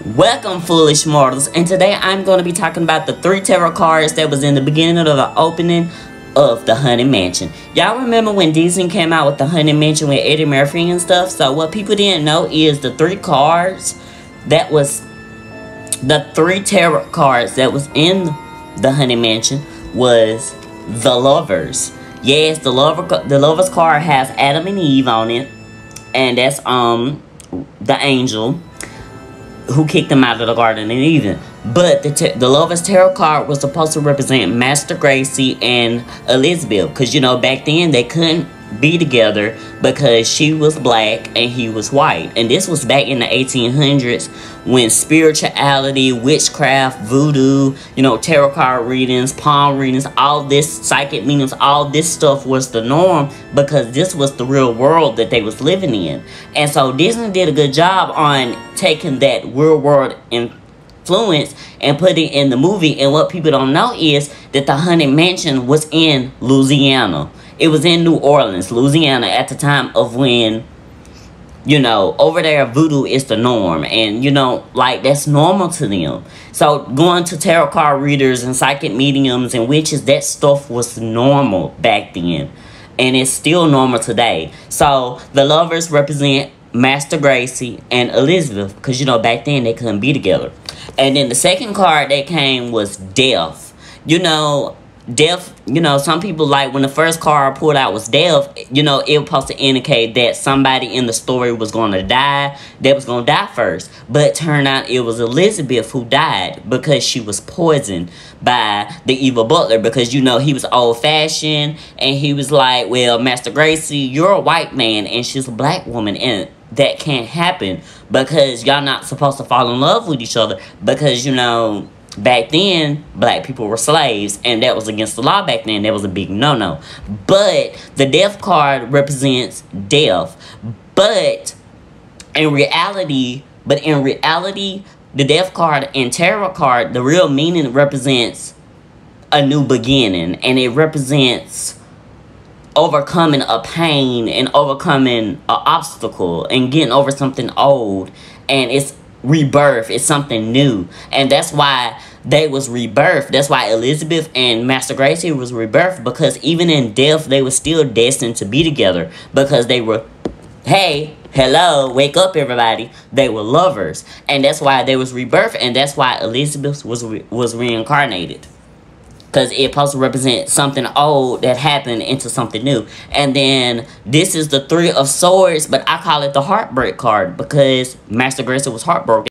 Welcome, foolish mortals, and today I'm going to be talking about the 3 tarot cards that was in the beginning of the opening of the Haunted Mansion. Y'all remember when Disney came out with the Haunted Mansion with Eddie Murphy and stuff? So what people didn't know is the 3 cards that was the 3 tarot cards that was in the Haunted Mansion was the Lovers. Yes, the Lovers card has Adam and Eve on it, and that's the angel who kicked them out of the Garden of Eden. But the Lovers Tarot card was supposed to represent Master Gracie and Elizabeth. Because, you know, back then they couldn't be together because she was black and he was white. And this was back in the 1800s when spirituality, witchcraft, voodoo, you know, tarot card readings, palm readings, all this, psychic meanings, all this stuff was the norm because this was the real world that they was living in. And so Disney did a good job on taking that real world influence and putting it in the movie. And what people don't know is that the Haunted Mansion was in Louisiana. It was in New Orleans, Louisiana, at the time of when, you know, over there voodoo is the norm. And, you know, like, that's normal to them. So going to tarot card readers and psychic mediums and witches, that stuff was normal back then. And it's still normal today. So the Lovers represent Master Gracie and Elizabeth. Because, you know, back then they couldn't be together. And then the second card that came was Death. You know, Death, you know, some people, like, when the first card pulled out was Death, you know, it was supposed to indicate that somebody in the story was going to die, that was going to die first. But it turned out it was Elizabeth who died because she was poisoned by the evil butler. Because, you know, he was old-fashioned, and he was like, well, Master Gracie, you're a white man, and she's a black woman, and that can't happen because y'all not supposed to fall in love with each other because, you know, back then, black people were slaves, and that was against the law back then. That was a big no-no. But the Death card represents death. But in reality, the Death card and Tarot card, the real meaning represents a new beginning, and it represents overcoming a pain and overcoming an obstacle and getting over something old, and it's rebirth. It's something new, and that's why they was rebirthed. That's why Elizabeth and Master Gracie was rebirthed, because even in death they were still destined to be together because they were, hey, hello, wake up everybody, they were lovers. And that's why they was rebirthed, and that's why Elizabeth was reincarnated, because it's supposed to represent something old that happened into something new. And then this is the 3 of Swords, but I call it the Heartbreak card because Master Gracie was heartbroken.